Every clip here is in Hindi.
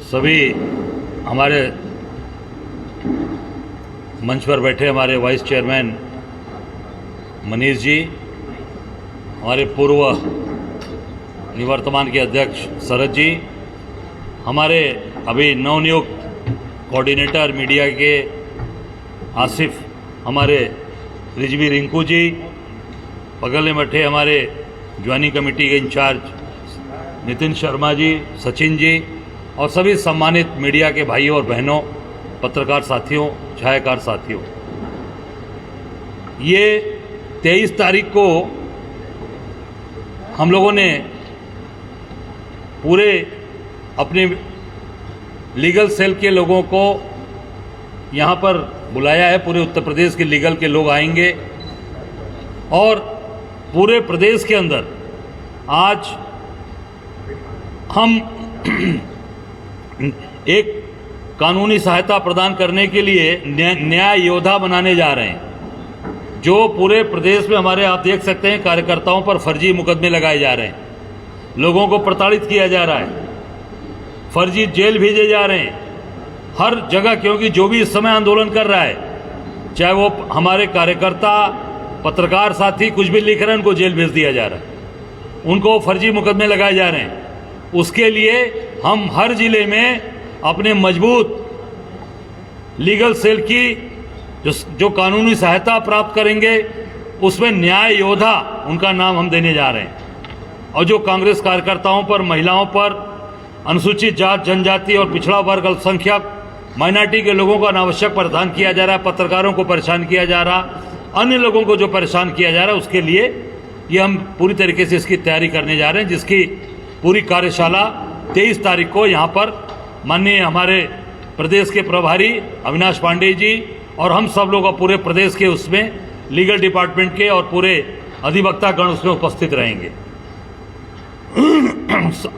सभी हमारे मंच पर बैठे हमारे वाइस चेयरमैन मनीष जी, हमारे पूर्व निवर्तमान के अध्यक्ष शरद जी, हमारे अभी नवनियुक्त कोऑर्डिनेटर मीडिया के आसिफ, हमारे रिजवी रिंकू जी, बगल में बैठे हमारे ज्वाइनिंग कमेटी के इंचार्ज नितिन शर्मा जी, सचिन जी और सभी सम्मानित मीडिया के भाइयों और बहनों, पत्रकार साथियों, छायाकार साथियों, ये 23 तारीख को हम लोगों ने पूरे अपने लीगल सेल के लोगों को यहाँ पर बुलाया है। पूरे उत्तर प्रदेश के लीगल के लोग आएंगे और पूरे प्रदेश के अंदर आज हम एक कानूनी सहायता प्रदान करने के लिए न्याय योद्धा बनाने जा रहे हैं। जो पूरे प्रदेश में हमारे, आप देख सकते हैं, कार्यकर्ताओं पर फर्जी मुकदमे लगाए जा रहे हैं, लोगों को प्रताड़ित किया जा रहा है, फर्जी जेल भेजे जा रहे हैं हर जगह, क्योंकि जो भी इस समय आंदोलन कर रहा है, चाहे वो हमारे कार्यकर्ता, पत्रकार साथी कुछ भी लिख रहे हैं, उनको जेल भेज दिया जा रहा है, उनको फर्जी मुकदमे लगाए जा रहे हैं। उसके लिए हम हर जिले में अपने मजबूत लीगल सेल की जो कानूनी सहायता प्राप्त करेंगे, उसमें न्याय योद्धा उनका नाम हम देने जा रहे हैं। और जो कांग्रेस कार्यकर्ताओं पर, महिलाओं पर, अनुसूचित जात, जनजाति और पिछड़ा वर्ग, अल्पसंख्यक, माइनॉरिटी के लोगों को अनावश्यक परेशान किया जा रहा है, पत्रकारों को परेशान किया जा रहा, अन्य लोगों को जो परेशान किया जा रहा है, उसके लिए ये हम पूरी तरीके से इसकी तैयारी करने जा रहे हैं, जिसकी पूरी कार्यशाला 23 तारीख को यहाँ पर माननीय हमारे प्रदेश के प्रभारी अविनाश पांडे जी और हम सब लोग पूरे प्रदेश के उसमें लीगल डिपार्टमेंट के और पूरे अधिवक्ता गण उसमें उपस्थित रहेंगे।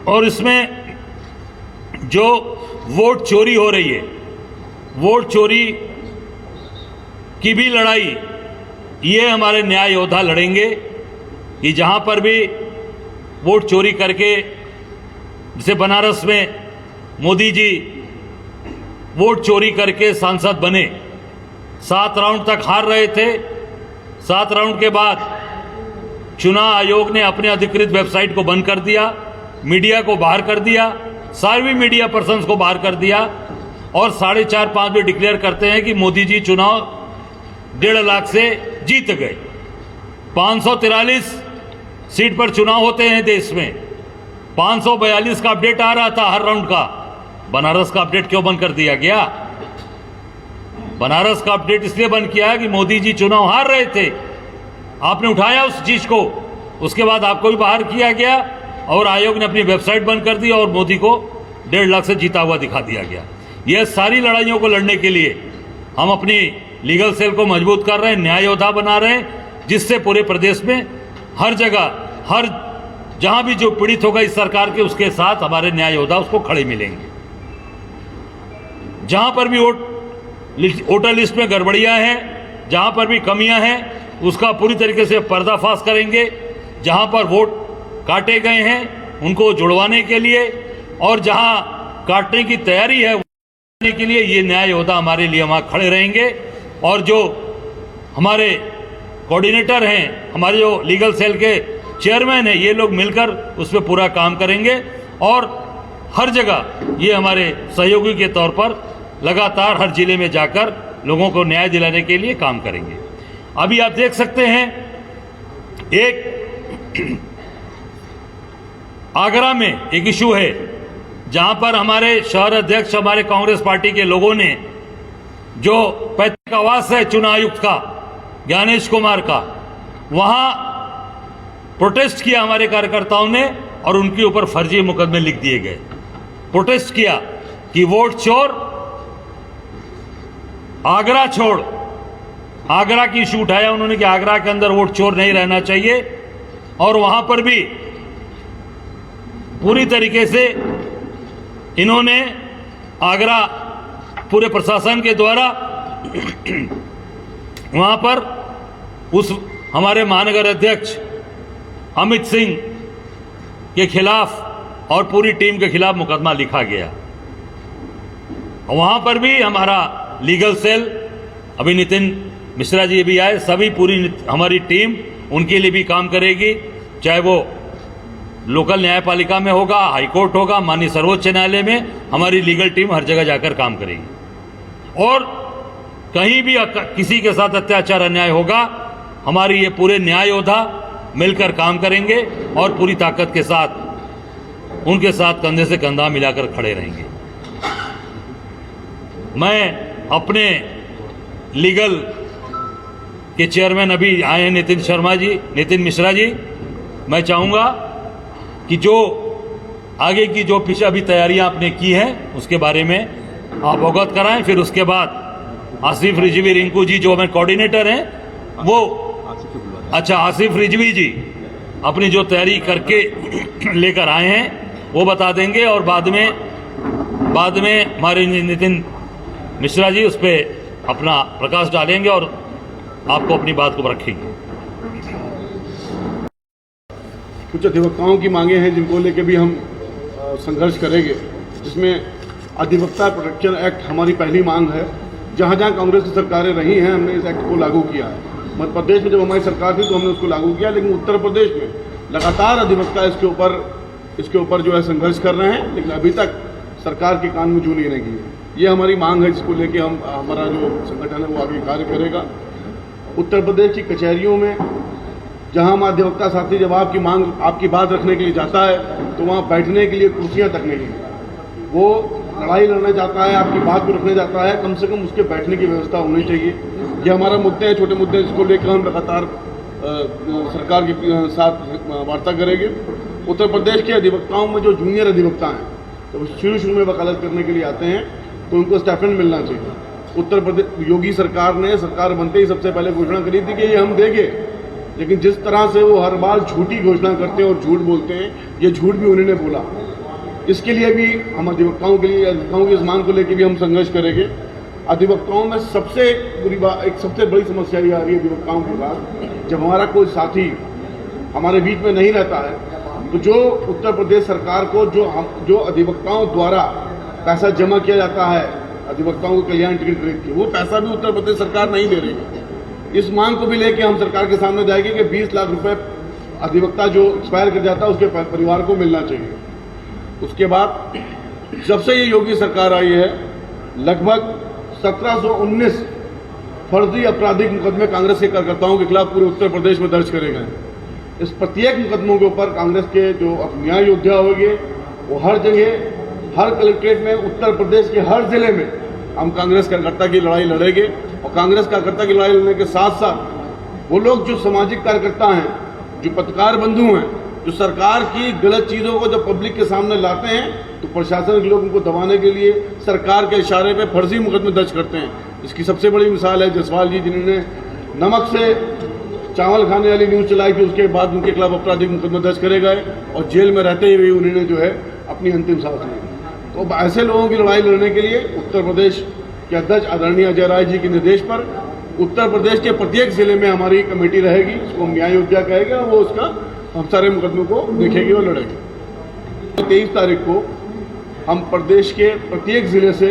और इसमें जो वोट चोरी हो रही है, वोट चोरी की भी लड़ाई ये हमारे न्याय योद्धा लड़ेंगे कि जहां पर भी वोट चोरी करके, जैसे बनारस में मोदी जी वोट चोरी करके सांसद बने, 7 राउंड तक हार रहे थे। 7 राउंड के बाद चुनाव आयोग ने अपने अधिकृत वेबसाइट को बंद कर दिया, मीडिया को बाहर कर दिया, सारे मीडिया पर्सन्स को बाहर कर दिया और 4.5-5 में डिक्लेयर करते हैं कि मोदी जी चुनाव 1.5 लाख से जीत गए। 543 सीट पर चुनाव होते हैं देश में, 542 का अपडेट आ रहा था हर राउंड का। बनारस का अपडेट क्यों बंद कर दिया गया? बनारस का अपडेट इसलिए बंद किया कि मोदी जी चुनाव हार रहे थे, आपने उठाया उस चीज को, उसके बाद आपको भी बाहर किया गया और आयोग ने अपनी वेबसाइट बंद कर दी और मोदी को 1.5 लाख से जीता हुआ दिखा दिया गया। यह सारी लड़ाइयों को लड़ने के लिए हम अपनी लीगल सेल को मजबूत कर रहे हैं, न्याय योद्धा बना रहे हैं, जिससे पूरे प्रदेश में हर जगह, हर जहां भी जो पीड़ित होगा इस सरकार के, उसके साथ हमारे न्याय योद्धा उसको खड़े मिलेंगे। जहां पर भी वोटर लिस्ट में गड़बड़ियां हैं, जहां पर भी कमियां हैं, उसका पूरी तरीके से पर्दाफाश करेंगे। जहां पर वोट काटे गए हैं उनको जुड़वाने के लिए और जहां काटने की तैयारी है के लिए ये न्याय योद्धा हमारे लिए वहां खड़े रहेंगे। और जो हमारे कोऑर्डिनेटर हैं, हमारे जो लीगल सेल के चेयरमैन हैं, ये लोग मिलकर उस पर पूरा काम करेंगे और हर जगह ये हमारे सहयोगी के तौर पर लगातार हर जिले में जाकर लोगों को न्याय दिलाने के लिए काम करेंगे। अभी आप देख सकते हैं, एक आगरा में एक इशू है जहां पर हमारे शहर अध्यक्ष, हमारे कांग्रेस पार्टी के लोगों ने, जो पैतृक आवास है चुनाव आयुक्त का, ज्ञानेश कुमार का, वहां प्रोटेस्ट किया हमारे कार्यकर्ताओं ने और उनके ऊपर फर्जी मुकदमे लिख दिए गए। प्रोटेस्ट किया कि वोट चोर, आगरा छोड़, आगरा की इशू उठाया उन्होंने कि आगरा के अंदर वोट चोर नहीं रहना चाहिए। और वहां पर भी पूरी तरीके से इन्होंने आगरा पूरे प्रशासन के द्वारा वहां पर उस हमारे महानगर अध्यक्ष अमित सिंह के खिलाफ और पूरी टीम के खिलाफ मुकदमा लिखा गया। वहाँ पर भी हमारा लीगल सेल, अभी नितिन मिश्रा जी भी आए, सभी पूरी हमारी टीम उनके लिए भी काम करेगी, चाहे वो लोकल न्यायपालिका में होगा, हाईकोर्ट होगा, माननीय सर्वोच्च न्यायालय में, हमारी लीगल टीम हर जगह जाकर काम करेगी। और कहीं भी किसी के साथ अत्याचार अन्याय होगा, हमारी ये पूरे न्याय योद्धा मिलकर काम करेंगे और पूरी ताकत के साथ उनके साथ कंधे से कंधा मिलाकर खड़े रहेंगे। मैं अपने लीगल के चेयरमैन अभी आए हैं नितिन मिश्रा जी, मैं चाहूँगा कि जो आगे की जो पीछे अभी तैयारियां आपने की हैं उसके बारे में आप अवगत कराएं। फिर उसके बाद आसिफ रिजवी रिंकू जी जो हमारे कोऑर्डिनेटर हैं, वो अच्छा आसिफ रिजवी जी अपनी जो तैयारी करके लेकर आए हैं वो बता देंगे, और बाद में हमारे नितिन मिश्रा जी उस पर अपना प्रकाश डालेंगे और आपको अपनी बात को रखेंगे। कुछ अधिवक्ताओं की मांगे हैं जिनको लेकर भी हम संघर्ष करेंगे, जिसमें अधिवक्ता प्रोटेक्शन एक्ट हमारी पहली मांग है। जहाँ जहाँ कांग्रेस की सरकारें रही हैं हमने इस एक्ट को लागू किया है। मध्य प्रदेश में जब हमारी सरकार थी तो हमने उसको लागू किया, लेकिन उत्तर प्रदेश में लगातार अधिवक्ता इसके ऊपर जो है संघर्ष कर रहे हैं, लेकिन अभी तक सरकार के कान में जू नहीं लगी है। ये हमारी मांग है जिसको लेके हमारा जो संगठन है वो आगे कार्य करेगा। उत्तर प्रदेश की कचहरियों में जहां हम अधिवक्ता साथी जब आपकी बात रखने के लिए जाता है तो वहां बैठने के लिए कुर्सियां तक नहीं है। वो लड़ाई लड़ना चाहता है, आपकी बात को रखने जाता है, कम से कम उसके बैठने की व्यवस्था होनी चाहिए। ये हमारा मुद्दे हैं, छोटे मुद्दे, जिसको लेकर हम लगातार सरकार के साथ वार्ता करेंगे। उत्तर प्रदेश के अधिवक्ताओं में जो जूनियर अधिवक्ता हैं तो शुरू में वकालत करने के लिए आते हैं तो उनको स्टाइपेंड मिलना चाहिए। उत्तर प्रदेश योगी सरकार ने सरकार बनते ही सबसे पहले घोषणा करी थी कि ये हम देंगे, लेकिन जिस तरह से वो हर बार झूठी घोषणा करते हैं और झूठ बोलते हैं, ये झूठ भी उन्होंने बोला। इसके लिए भी हम अधिवक्ताओं की इस मांग को लेकर भी हम संघर्ष करेंगे। अधिवक्ताओं में सबसे बड़ी समस्या ये आ रही है अधिवक्ताओं के साथ, जब हमारा कोई साथी हमारे बीच में नहीं रहता है तो जो उत्तर प्रदेश सरकार को जो अधिवक्ताओं द्वारा पैसा जमा किया जाता है अधिवक्ताओं को कल्याण टिकट खरीद के, वो पैसा भी उत्तर प्रदेश सरकार नहीं दे रही है। इस मांग को भी लेकर हम सरकार के सामने जाएंगे कि 20 लाख रुपए अधिवक्ता जो एक्सपायर कर जाता है उसके परिवार को मिलना चाहिए। उसके बाद जब से ये योगी सरकार आई है लगभग 1719 फर्जी आपराधिक मुकदमे कांग्रेस के कार्यकर्ताओं के खिलाफ पूरे उत्तर प्रदेश में दर्ज करे गए। इस प्रत्येक मुकदमों के ऊपर कांग्रेस के जो न्याय योद्धा होंगे वो हर जगह, हर कलेक्ट्रेट में, उत्तर प्रदेश के हर जिले में हम कांग्रेस कार्यकर्ता की लड़ाई लड़ेंगे। और कांग्रेस कार्यकर्ता की लड़ाई लड़ने के साथ साथ वो लोग जो सामाजिक कार्यकर्ता हैं, जो पत्रकार बंधु हैं, जो सरकार की गलत चीज़ों को जब पब्लिक के सामने लाते हैं तो प्रशासन के लोग उनको दबाने के लिए सरकार के इशारे पे फर्जी मुकदमे दर्ज करते हैं। इसकी सबसे बड़ी मिसाल है जसवाल जी, जिन्होंने नमक से चावल खाने वाली न्यूज़ चलाई थी, उसके बाद उनके खिलाफ आपराधिक मुकदमे दर्ज करे गए और जेल में रहते हुए उन्होंने जो है अपनी अंतिम सांस ली। तो ऐसे लोगों की लड़ाई लड़ने के लिए उत्तर प्रदेश के अध्यक्ष आदरणीय अजय राय जी के निर्देश पर उत्तर प्रदेश के प्रत्येक जिले में हमारी कमेटी रहेगी, उसको हम न्याय योद्धा कहेंगे, वो उसका हम सारे मुकदमों को देखेंगे और लड़ेंगे। 23 तारीख को हम प्रदेश के प्रत्येक जिले से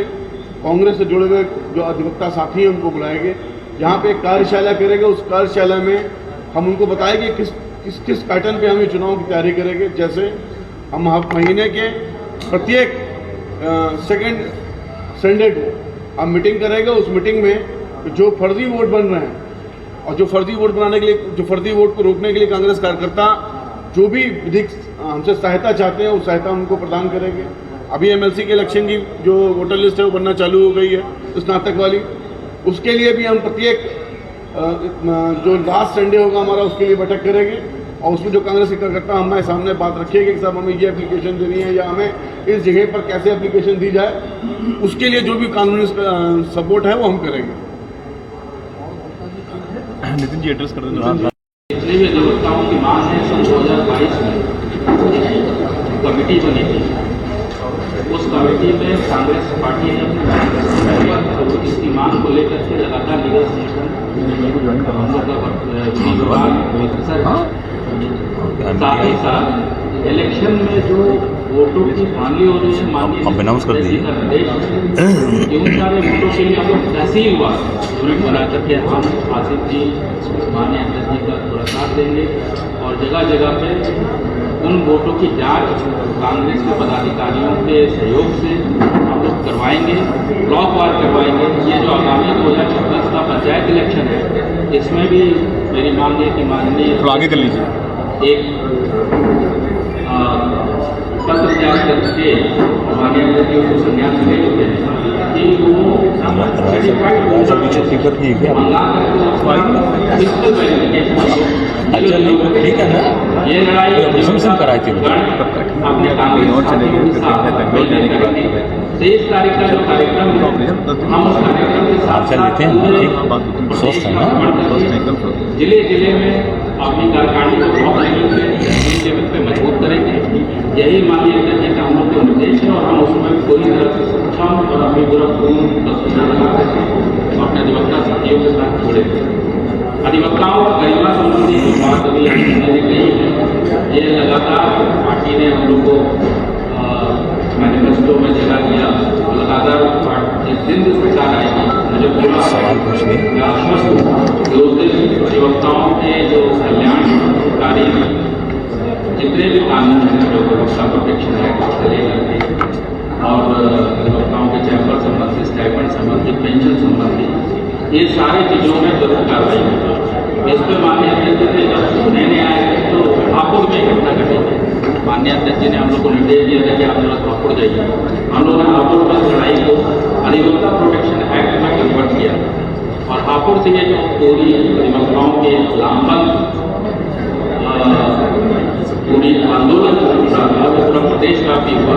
कांग्रेस से जुड़े हुए जो अधिवक्ता साथी हैं उनको बुलाएंगे, यहाँ पे एक कार्यशाला करेंगे। उस कार्यशाला में हम उनको बताएंगे किस पैटर्न पे हम ये चुनाव की तैयारी करेंगे। जैसे हम महीने के प्रत्येक सेकेंड संडे को हम मीटिंग करेंगे। उस मीटिंग में जो फर्जी वोट बन रहे हैं और जो फर्जी वोट बनाने के लिए, जो फर्जी वोट को रोकने के लिए कांग्रेस कार्यकर्ता जो भी विधिक हमसे सहायता चाहते हैं उस सहायता उनको प्रदान करेंगे। अभी एमएलसी के इलेक्शन की जो वोटर लिस्ट है वो बनना चालू हो गई है स्नातक वाली, उसके लिए भी हम प्रत्येक जो लास्ट संडे होगा हमारा उसके लिए बैठक करेंगे और उसमें जो कांग्रेस के कार्यकर्ता हमारे सामने बात रखेंगे कि साहब हमें ये एप्लीकेशन देनी है या हमें इस जगह पर कैसे एप्लीकेशन दी जाए, उसके लिए जो भी कानूनी सपोर्ट है वो हम करेंगे। नितिन जी एड्रेस कर दें। जितने भी अधिवक्ताओं की मांग है, सन 2022 में कमेटी बनी थी, उस कमेटी में कांग्रेस पार्टी ने अपनी इसकी मांग को लेकर के लगातार लीगल संगठन साथ ही साथ इलेक्शन में जो वोटों की धांधली हो रही है। माननीय आप अनाउंस कर दीजिए। का निर्देश है कि उन सारे वोटों के लिए हम लोग तहसीलवार यूनिट बना करके हम आसिफ जी माननीय अध्यक्ष जी का थोड़ा साथ देंगे और जगह जगह पे उन वोटों की जांच कांग्रेस के पदाधिकारियों के सहयोग से हम लोग करवाएंगे, ब्लॉक वार करवाएंगे। ये जो आगामी 2024 का पंचायत इलेक्शन है, इसमें भी मेरी मांग है कि माननीय थोड़ा आगे कर लीजिए। एक पत्र तैयार करके माननीय अध्यक्ष को संज्ञान में ले चुके हैं कि वो छुट्टी कर दी क्या? मंगा करके फिजिकल वेरिफिकेशन अच्छा ठीक है ना, ये लड़ाई रिजर्वेशन कराई थी अपने कांग्रेस और चलेंगे, फिर देखते हैं बेंगलोर जाने के बाद 23 तारीख का जो कार्यक्रम है, हम उस कार्यक्रम के साथ चल लेते हैं, स्वस्थ है ना, जिले जिले में अपनी कार्यकारिणी को ब्लॉक लेवल पे तहसील लेवल पे मजबूत करेंगे। यही माननीय अध्यक्ष जी का हम लोग के निर्देश है और हम उसमें पूरी तरह से सक्षम और अपनी पूरा तस्वीर लगा करके अपने अधिवक्ता साथियों के साथ जुड़े। अधिवक्ताओं और गरिमा संबंधी जो बात अभी हमने कही है, ये लगातार पार्टी ने हम लोग को मैनिफेस्टो में जगह दिया। लगातार जिस दिन भी सरकार आएगी, मुझे पूरा सवाल पूछिए। मैं आश्वस्त हूँ कि उस दिन अधिवक्ताओं के जो कल्याणकारी जितने भी कानून हैं, जो अधिवक्ता प्रोटेक्शन एक्ट से लेकर के और अधिवक्ताओं के चैम्बर संबंधी, स्टाइपेंड संबंधी, पेंशन संबंधी, ये सारी चीज़ों में जरूर कार्रवाई होगी। इस पर माननीय अध्यक्ष जी जब नए आए थे तो हापुड़ में घटना घटी थी। माननीय अध्यक्ष जी ने हम लोग को निर्देश दिया था कि आप जरा हापुड़ जाइए। हम लोगों ने हापुड़ में लड़ाई को अधिवक्ता प्रोटेक्शन एक्ट में कन्वर्ट किया और हापुड़ से ये जो पूरी अधिवक्ताओं के लामबंद पूरी आंदोलन पूरा प्रदेश व्यापी हुआ,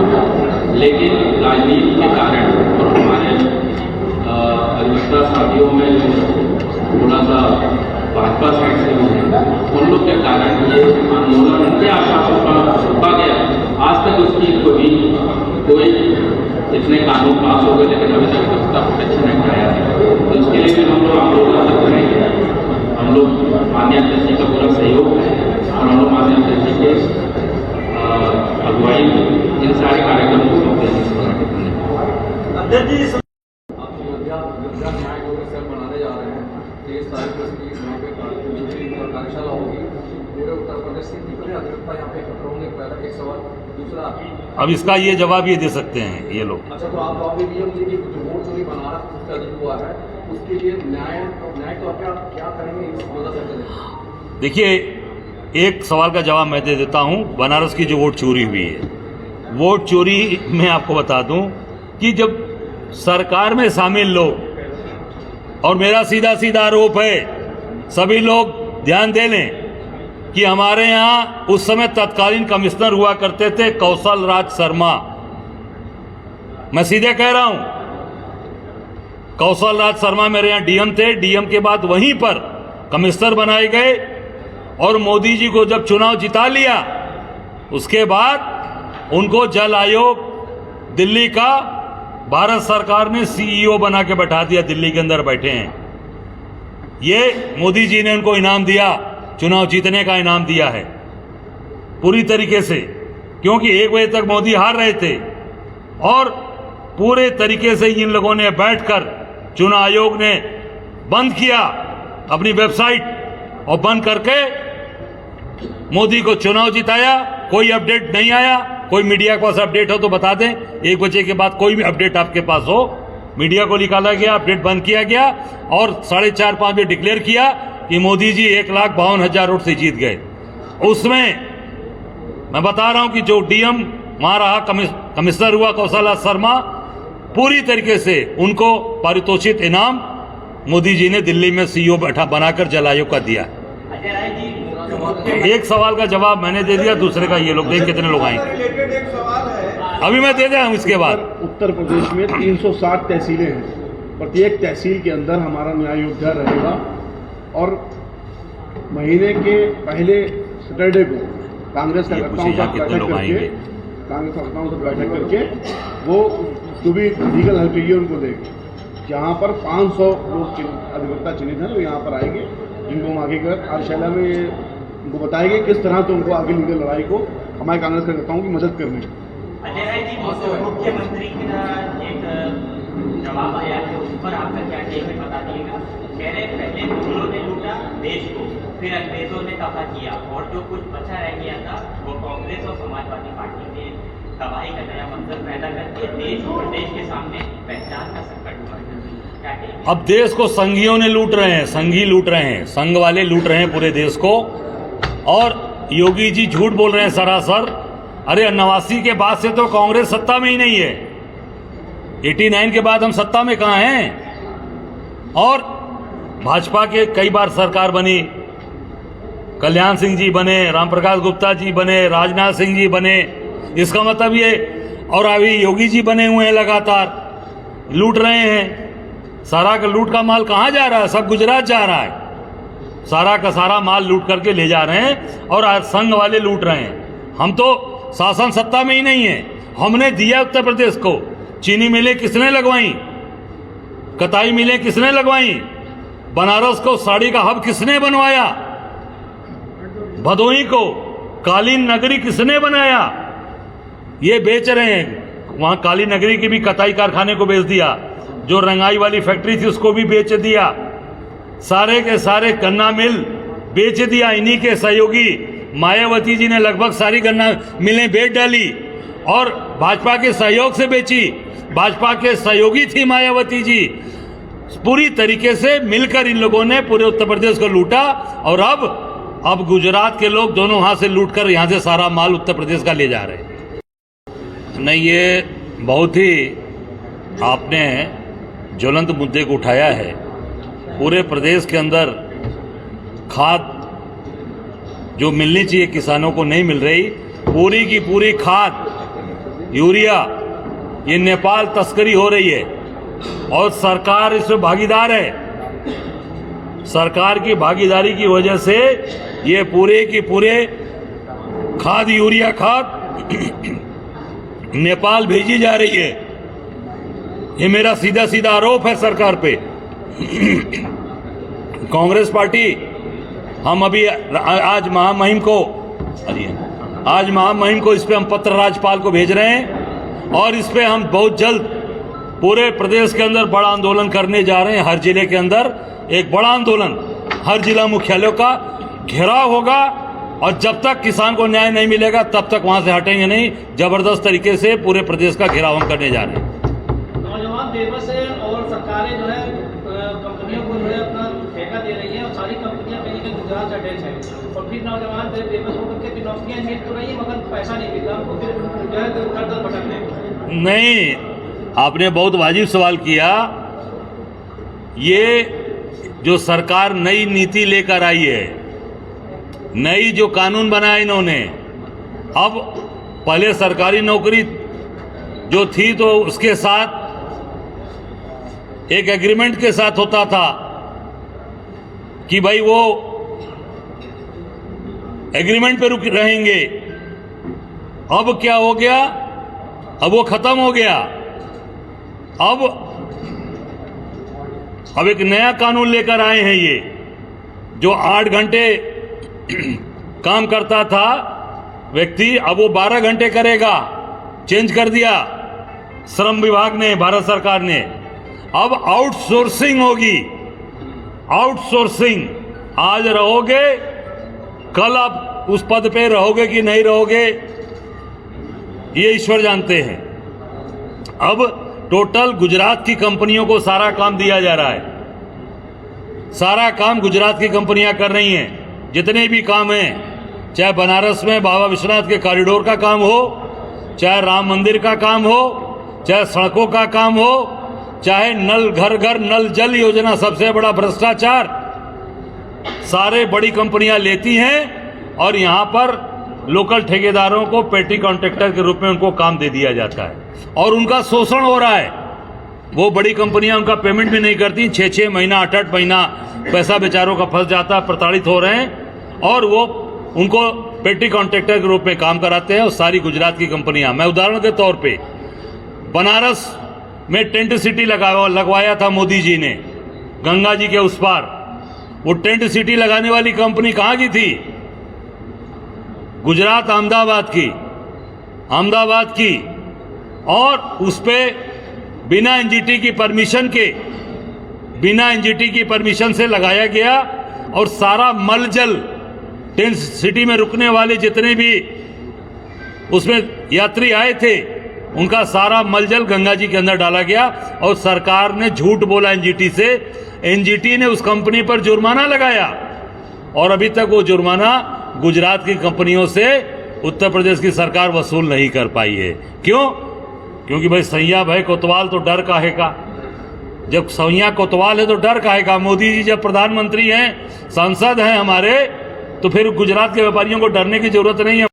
लेकिन राजनीति के कारण और हमारे अधिवक्ता साथियों में थोड़ा सा भाजपा साइड से भी है, उन लोग के कारण ये आंदोलन उनके आश्वासों का रोका गया। आज तक उसकी कोई इतने कानून पास हो गए, लेकिन अभी तक अधिवक्ता प्रोटेक्शन एक्ट आया है। तो उसके लिए भी हम लोग आंदोलन करेंगे। हम लोग माननीय अध्यक्ष जी का पूरा सहयोग है और हम लोग माननीय अध्यक्ष जी के अगुवाई इन सारे कार्यक्रमों को तेजी से संगठित करेंगे। बनाने जा रहे हैं 23 तारीख को यहाँ पे कार्यशाला होगी। पूरे उत्तर प्रदेश से कितने अधिवक्ता यहाँ पे एकत्र होंगे? पहला एक सवाल। दूसरा, अब इसका ये जवाब ये दे सकते हैं ये लोग। अच्छा, तो आप अभी नियम की जो वोट चोरी बनारस से अधिक हुआ है, उसके लिए न्याय तो आप क्या करेंगे इस वजह से? देखिए, एक सवाल का जवाब मैं दे देता हूं। बनारस की जो वोट चोरी हुई है, वोट चोरी मैं आपको बता दूं कि जब सरकार में शामिल लोग, और मेरा सीधा सीधा आरोप है, सभी लोग ध्यान दे लें कि हमारे यहां उस समय तत्कालीन कमिश्नर हुआ करते थे कौशल राज शर्मा। मैं सीधे कह रहा हूं, कौशल राज शर्मा मेरे यहां डीएम थे। डीएम के बाद वहीं पर कमिश्नर बनाए गए और मोदी जी को जब चुनाव जिता लिया, उसके बाद उनको जल आयोग दिल्ली का भारत सरकार ने सीईओ बना के बैठा दिया। दिल्ली के अंदर बैठे हैं। ये मोदी जी ने उनको इनाम दिया, चुनाव जीतने का इनाम दिया है पूरी तरीके से, क्योंकि 1 बजे तक मोदी हार रहे थे और पूरे तरीके से इन लोगों ने बैठकर, चुनाव आयोग ने बंद किया अपनी वेबसाइट और बंद करके मोदी को चुनाव जिताया। कोई अपडेट नहीं आया। कोई मीडिया के पास अपडेट हो तो बता दें। 1 बजे के बाद कोई भी अपडेट आपके पास हो, मीडिया को निकाला गया, अपडेट बंद किया गया और 4:30-5 बजे डिक्लेयर किया कि मोदी जी 1,52,000 वोट से जीत गए। उसमें मैं बता रहा हूं कि जो डीएम वहां रहा, कमिश्नर हुआ कौशल शर्मा, पूरी तरीके से उनको पारितोषिक इनाम मोदी जी ने दिल्ली में सीईओ बनाकर जल आयोग का दिया। एक सवाल का जवाब मैंने दे दिया, दूसरे का ये लोग देख कितने लोग आएंगे। अभी मैं दे रहा हूं इसके बाद। उत्तर प्रदेश में 360 तहसीलें हैं। प्रत्येक तहसील के अंदर हमारा न्याय योद्धा रहेगा और महीने के पहले सैटरडे को कांग्रेस कार्यकर्ताओं से बैठक करके वो जो भी लीगल हेल्प चाहिए उनको देंगे। जहाँ पर 500 लोग अधिवक्ता चयनित हैं, वो यहाँ पर आएंगे, जिनको हम आगे कर कार्यशाला में उनको बताएंगे किस तरह से उनको आगे लीगल लड़ाई को हमारे कांग्रेस कार्यकर्ताओं की मदद करनी है। अजय राय जी, मुख्यमंत्री का एक जवाब आया है, उस पर आपका क्या टेक है बता दिएगा। कह रहे पहले मुगलों ने लूटा देश को, फिर अंग्रेजों ने तबाह किया, और जो कुछ बचा रह गया था वो कांग्रेस और समाजवादी पार्टी ने तबाही का नया मंजर पैदा करके देश और प्रदेश के सामने पहचान का संकट हुआ है। क्या कहेंगे? अब देश को संघियों ने लूट रहे हैं, संघी लूट रहे हैं, संघ वाले लूट रहे हैं पूरे देश को, और योगी जी झूठ बोल रहे हैं सरासर। अरे 89 के बाद से तो कांग्रेस सत्ता में ही नहीं है, 89 के बाद हम सत्ता में कहां हैं। और भाजपा के कई बार सरकार बनी, कल्याण सिंह जी बने, रामप्रकाश गुप्ता जी बने, राजनाथ सिंह जी बने, इसका मतलब ये, और अभी योगी जी बने हुए हैं, लगातार लूट रहे हैं। सारा का लूट का माल कहां जा रहा है? सब गुजरात जा रहा है, सारा का सारा माल लूट करके ले जा रहे हैं, और आज संघ वाले लूट रहे हैं। हम तो शासन सत्ता में ही नहीं है। हमने दिया उत्तर प्रदेश को, चीनी मिलें किसने लगवाई, कताई मिलें किसने लगवाई, बनारस को साड़ी का हब किसने बनवाया, भदोही को कालीन नगरी किसने बनाया। ये बेच रहे हैं, वहां कालीन नगरी की भी कताई कारखाने को बेच दिया, जो रंगाई वाली फैक्ट्री थी उसको भी बेच दिया, सारे के सारे गन्ना मिल बेच दिया। इन्हीं के सहयोगी मायावती जी ने लगभग सारी गन्ना मिलें बेच डाली, और भाजपा के सहयोग से बेची। भाजपा के सहयोगी थी मायावती जी। पूरी तरीके से मिलकर इन लोगों ने पूरे उत्तर प्रदेश को लूटा, और अब गुजरात के लोग दोनों हाथ से लूटकर यहां से सारा माल उत्तर प्रदेश का ले जा रहे हैं। नहीं, ये बहुत ही आपने ज्वलंत मुद्दे को उठाया है। पूरे प्रदेश के अंदर खाद जो मिलनी चाहिए किसानों को नहीं मिल रही, पूरी की पूरी खाद, यूरिया, ये नेपाल तस्करी हो रही है, और सरकार इसमें भागीदार है। सरकार की भागीदारी की वजह से ये पूरे की पूरे खाद, यूरिया खाद नेपाल भेजी जा रही है। ये मेरा सीधा सीधा आरोप है सरकार पे। कांग्रेस पार्टी, हम अभी आज महामहिम को इस पे हम पत्र राज्यपाल को भेज रहे हैं, और इस पे हम बहुत जल्द पूरे प्रदेश के अंदर बड़ा आंदोलन करने जा रहे हैं। हर जिले के अंदर एक बड़ा आंदोलन, हर जिला मुख्यालयों का घेराव होगा, और जब तक किसान को न्याय नहीं मिलेगा तब तक वहां से हटेंगे नहीं। जबरदस्त तरीके से पूरे प्रदेश का घेराव हम करने जा रहे हैं। नौजवान बेबस है, और सरकारें जो है कंपनियों को जो है अपना ठेका दे रही है, और सारी कंपनियां कहीं कहीं गुजरात से अटैच है, और फिर नौजवान बेबस होकर के नौकरियां मिल तो रही है मगर पैसा नहीं मिल रहा, उनको फिर जो है दर भटकने। नहीं, आपने बहुत वाजिब सवाल किया। ये जो सरकार नई नीति लेकर आई है, नई जो कानून बनाया इन्होंने, अब पहले सरकारी नौकरी जो थी तो उसके साथ एक एग्रीमेंट के साथ होता था कि भाई वो एग्रीमेंट पे रुक रहेंगे। अब क्या हो गया? अब वो खत्म हो गया। अब एक नया कानून लेकर आए हैं ये, जो 8 घंटे काम करता था व्यक्ति, अब वो 12 घंटे करेगा। चेंज कर दिया श्रम विभाग ने, भारत सरकार ने। अब आउटसोर्सिंग होगी, आउटसोर्सिंग। आज रहोगे, कल आप उस पद पे रहोगे कि नहीं रहोगे, ये ईश्वर जानते हैं। अब टोटल गुजरात की कंपनियों को सारा काम दिया जा रहा है, सारा काम गुजरात की कंपनियां कर रही हैं। जितने भी काम हैं, चाहे बनारस में बाबा विश्वनाथ के कॉरिडोर का काम हो, चाहे राम मंदिर का काम हो, चाहे सड़कों का काम हो, चाहे नल घर घर नल जल योजना, सबसे बड़ा भ्रष्टाचार, सारे बड़ी कंपनियां लेती हैं, और यहां पर लोकल ठेकेदारों को पेटी कॉन्ट्रैक्टर के रूप में उनको काम दे दिया जाता है, और उनका शोषण हो रहा है। वो बड़ी कंपनियां उनका पेमेंट भी नहीं करती, 6-6 महीना 8-8 महीना पैसा बेचारों का फंस जाता है, प्रताड़ित हो रहे हैं, और वो उनको पेटी कॉन्ट्रैक्टर के रूप में काम कराते हैं। और सारी गुजरात की कंपनियां, मैं उदाहरण के तौर पे बनारस में टेंट सिटी लगवाया था मोदी जी ने, गंगा जी के उस पार। वो टेंट सिटी लगाने वाली कंपनी कहां की थी? गुजरात, अहमदाबाद की और उस पे बिना एनजीटी की परमिशन के, बिना एनजीटी की परमिशन से लगाया गया और सारा मलजल टेंट सिटी में रुकने वाले जितने भी उसमें यात्री आए थे उनका सारा मलजल गंगा जी के अंदर डाला गया और सरकार ने झूठ बोला एनजीटी से। एनजीटी ने उस कंपनी पर जुर्माना लगाया और अभी तक वो जुर्माना गुजरात की कंपनियों से उत्तर प्रदेश की सरकार वसूल नहीं कर पाई है। क्यों? क्योंकि भाई सैया भाई कोतवाल तो डर काहे का, जब सैया कोतवाल है तो डर काहे का। मोदी जी जब प्रधानमंत्री हैं, सांसद हैं हमारे, तो फिर गुजरात के व्यापारियों को डरने की जरूरत नहीं है।